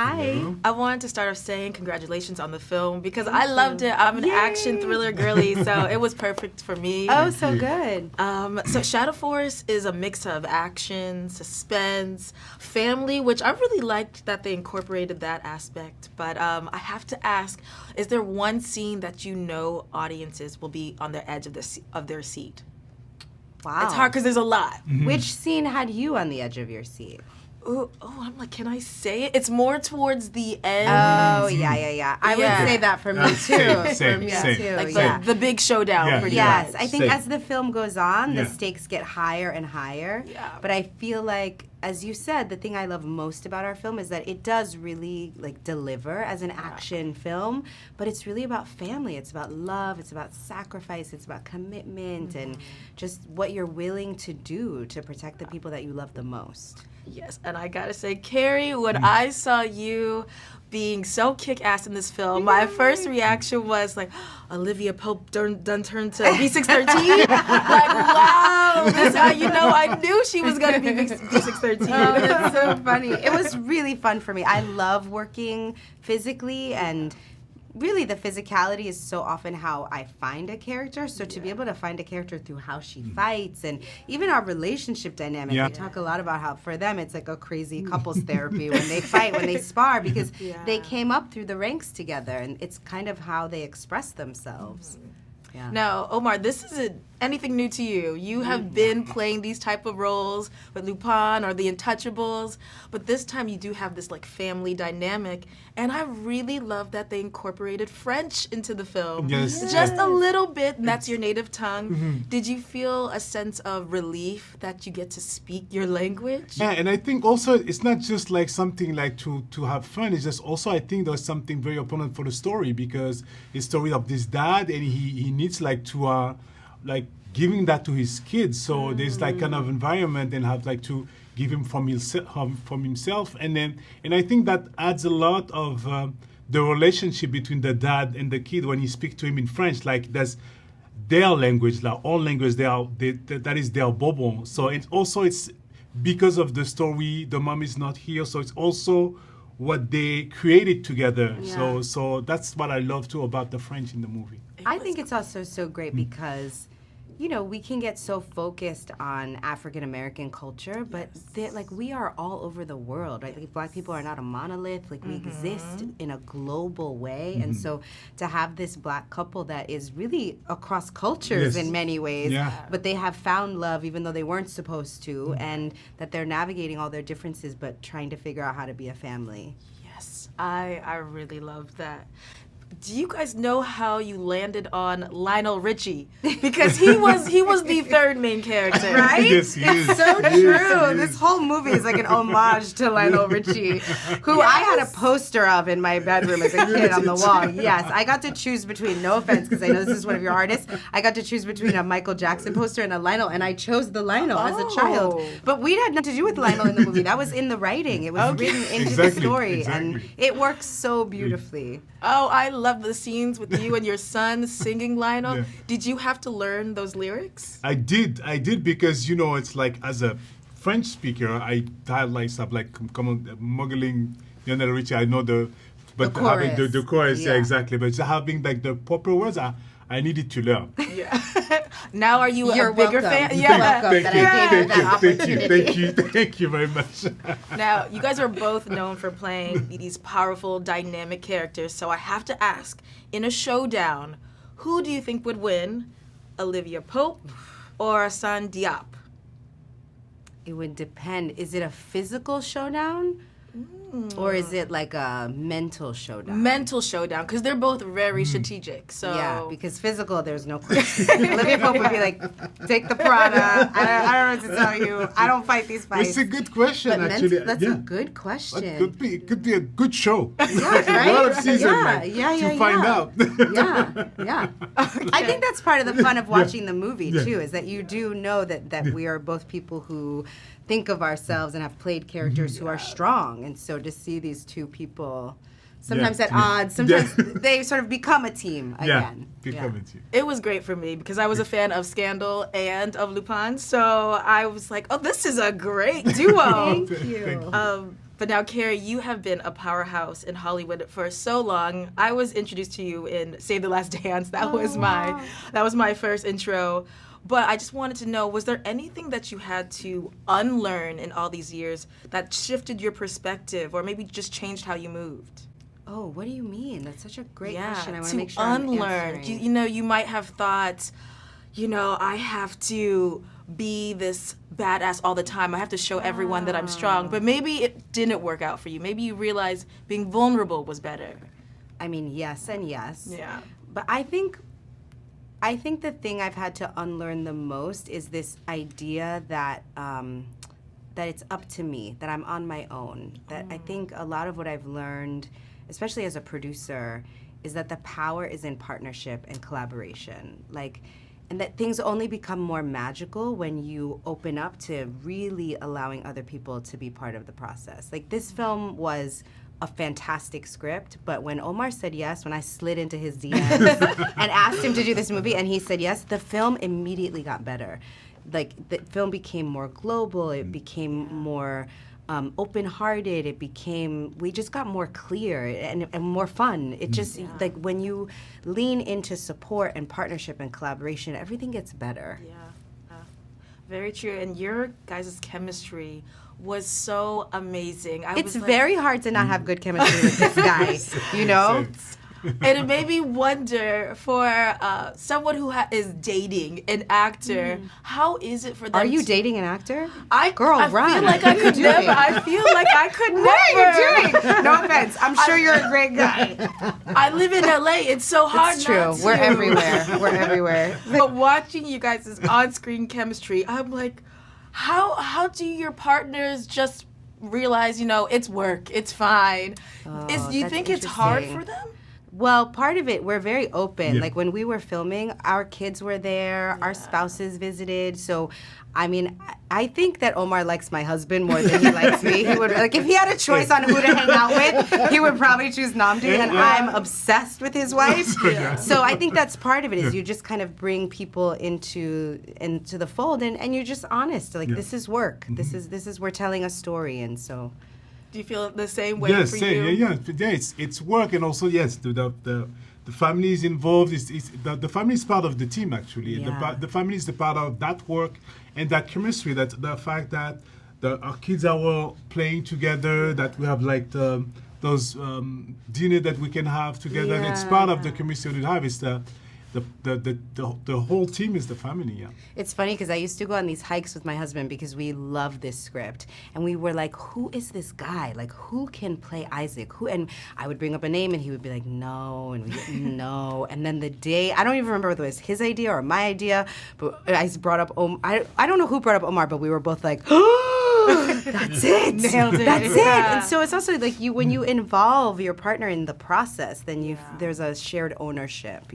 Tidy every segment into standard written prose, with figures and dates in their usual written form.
Hi. I wanted to start off saying congratulations on the film because I loved it. I'm an action thriller girly, so it was perfect for me. Oh, so good. So Shadow Force is a mix of action, suspense, family, which I really liked that they incorporated that aspect. But I have to ask, is there one scene that you know audiences will be on the edge of their seat? Wow. It's hard because there's a lot. Mm-hmm. Which scene had you on the edge of your seat? Ooh, I'm like, can I say it? It's more towards the end. Oh, yeah. I would say that for me, too. Same. Like the big showdown. Pretty yes, much. I think as the film goes on, the stakes get higher and higher. Yeah. But I feel like, as you said, the thing I love most about our film is that it does really deliver as an action film, but it's really about family. It's about love. It's about sacrifice. It's about commitment and just what you're willing to do to protect the people that you love the most. Yes, and I gotta say, Kerry, when I saw you being so kick-ass in this film, my first reaction was like, Olivia Pope done turned to B613? Like, wow, that's how you know I knew she was gonna be B613. Oh, that's so funny. It was really fun for me. I love working physically, and really the physicality is so often how I find a character. So to be able to find a character through how she fights and even our relationship dynamic, we talk a lot about how for them it's like a crazy couples therapy when they fight, when they spar, because they came up through the ranks together, and it's kind of how they express themselves. Yeah. Now, Omar, this isn't anything new to you. You have been playing these type of roles with Lupin or The Untouchables, but this time you do have this family dynamic, and I really love that they incorporated French into the film. Yes. Just a little bit, and that's your native tongue. Did you feel a sense of relief that you get to speak your language? Yeah, and I think also it's not just something to have fun. It's just also I think there's something very important for the story, because it's the story of this dad, and he needs to giving that to his kids. So there's kind of environment, and have to give him from himself, and I think that adds a lot of the relationship between the dad and the kid when he speaks to him in French. That's their language, all language. That is their bonbon. So it's because of the story. The mom is not here, so it's also what they created together. Yeah. So that's what I love too about the French in the movie. I think it's also so great because, we can get so focused on African American culture, but we are all over the world, right? Black people are not a monolith. We exist in a global way, and so to have this Black couple that is really across cultures in many ways, but they have found love even though they weren't supposed to, and that they're navigating all their differences but trying to figure out how to be a family. Yes, I really love that. Do you guys know how you landed on Lionel Richie? Because he was the third main character, right? Yes, he is. So true. This whole movie is like an homage to Lionel Richie, who I had a poster of in my bedroom as a kid on the wall. Yes, I got to choose between, no offense, because I know this is one of your artists, I got to choose between a Michael Jackson poster and a Lionel, and I chose the Lionel as a child. But we had nothing to do with Lionel in the movie. That was in the writing. It was written into the story, and it works so beautifully. Oh, I love the scenes with you and your son singing Lionel. Yeah. Did you have to learn those lyrics? I did because it's as a French speaker, I had stuff come on, muggling Lionel Richie. I know the chorus. Having the chorus, exactly. But having the proper words, I needed to learn. Yeah. Now are you You're a bigger welcome. fan? You're welcome. Thank you very much. Now, you guys are both known for playing these powerful, dynamic characters, so I have to ask, in a showdown, who do you think would win, Olivia Pope or Hassan Diop? It would depend. Is it a physical showdown? Or is it like a mental showdown? Mental showdown, because they're both very strategic. So yeah, because physical, there's no question. Olivia Pope would be like, take the Prada. I don't know what to tell you. I don't fight these fights. It's a good question, but actually. That's a good question. It could be a good show. Yeah, right? A lot of seasons to find out. Yeah. Okay. I think that's part of the fun of watching the movie, too, is that you do know that we are both people who think of ourselves and have played characters who are strong. And so to see these two people sometimes at odds, sometimes they sort of become a team again. Become a team. It was great for me because I was a fan of Scandal and of Lupin, so I was like, oh, this is a great duo. Thank you. But now, Kerry, you have been a powerhouse in Hollywood for so long. I was introduced to you in Save the Last Dance. That was my first intro. But I just wanted to know, was there anything that you had to unlearn in all these years that shifted your perspective or maybe just changed how you moved? Oh, what do you mean? That's such a great question. I want to to make sure unlearn. I'm answering. You know, you might have thought, I have to be this badass all the time. I have to show everyone that I'm strong. But maybe it didn't work out for you. Maybe you realized being vulnerable was better. I mean, yes and yes. Yeah. But I think the thing I've had to unlearn the most is this idea that that it's up to me, that I'm on my own. That I think a lot of what I've learned, especially as a producer, is that the power is in partnership and collaboration. And that things only become more magical when you open up to really allowing other people to be part of the process. Like, this film was a fantastic script, but when Omar said yes, when I slid into his DMs and asked him to do this movie and he said yes, the film immediately got better. Like, the film became more global, it became more open-hearted, we just got more clear and more fun. It just, like, when you lean into support and partnership and collaboration, everything gets better. Yeah, very true. And your guys' chemistry was so amazing. It's very hard to not have good chemistry with this guy, you know? And it made me wonder, for someone who is dating an actor, how is it for them? Are you dating an actor? Girl, run. I feel like I could never. I feel like I could never. What are you doing? No offense. I'm sure you're a great guy. I live in LA. It's so hard. It's true. Not to. We're everywhere. We're everywhere. But watching you guys' on-screen chemistry, I'm like, how do your partners just realize, it's work, it's fine? Do you think it's hard for them? Well, part of it, we're very open. Yeah. Like, when we were filming, our kids were there, our spouses visited. So, I mean, I think that Omar likes my husband more than he likes me. He would, like, if he had a choice on who to hang out with, he would probably choose Namdi, and I'm obsessed with his wife. So I think that's part of it, is you just kind of bring people into the fold, and you're just honest. Like, this is work. This is we're telling a story, and so. Do you feel the same way for you? Yeah. It's work, and also the family is involved. The family is part of the team, actually. Yeah. The family is the part of that work and that chemistry. That the fact that our kids are all playing together. That we have like those dinner that we can have together. Yeah. It's part of the chemistry we have. It's the whole team is the family. Yeah. It's funny because I used to go on these hikes with my husband because we love this script, and we were like, "Who is this guy? Like, who can play Isaac? Who?" And I would bring up a name, and he would be like, "No," and we no. And then the day, I don't even remember whether it was his idea or my idea, but I brought up I don't know who brought up Omar, but we were both like, "Oh, that's it, nailed it." That's it. And so it's also like when you involve your partner in the process, then there's a shared ownership,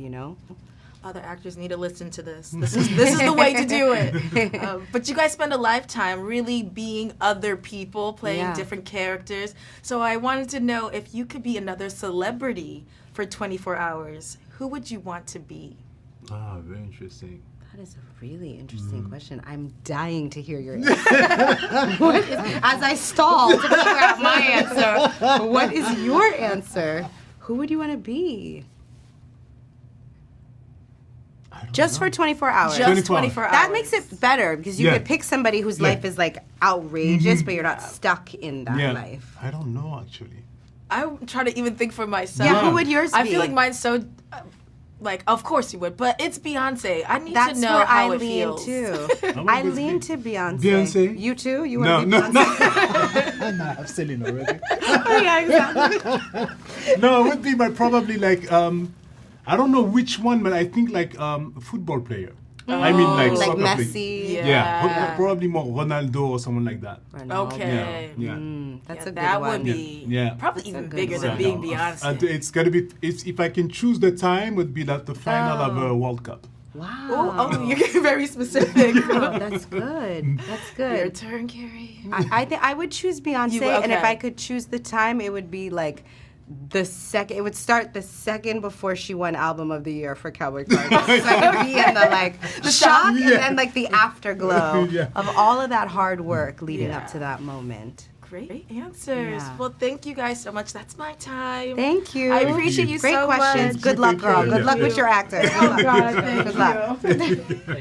Other actors need to listen to this. This is the way to do it. But you guys spend a lifetime really being other people, playing different characters. So I wanted to know, if you could be another celebrity for 24 hours, who would you want to be? Ah, very interesting. That is a really interesting question. I'm dying to hear your answer. As I stall to figure out my answer, what is your answer? Who would you want to be? Just for 24 hours. Just 24 hours. That makes it better because you could pick somebody whose life is like outrageous, but you're not stuck in that life. I don't know, actually. I'm trying to even think for myself. Yeah, who would yours be? I feel like mine's so, of course you would, but it's Beyonce. I need That's to know where how I it lean feels. too. I lean to Beyonce. Beyonce? You too? You want to be Beyonce? Nah, I'm selling already. Yeah, exactly. No, it would be probably like I don't know which one, but I think like a football player. I mean like soccer player. Messi. Yeah, probably more Ronaldo or someone like that. Okay. Yeah. That's a good that one. would be Yeah. probably That's a even good bigger one. than being Beyonce. And it's gonna be if I can choose the time, would be like the final of a World Cup. Wow. Oh, you're getting very specific. Oh, that's good. That's good. Your turn, Kerry. I think I would choose Beyonce, and if okay. I could choose the time, it would be like it would start the second before she won Album of the Year for Cowboy Carter. So I could be in the shock and then like the afterglow of all of that hard work leading up to that moment. Great answers. Yeah. Well, thank you guys so much. That's my time. Thank you. I appreciate you Great so questions. much. Good luck, girl. Thank Good you. luck with your actor. Oh, God, thank Good luck. you.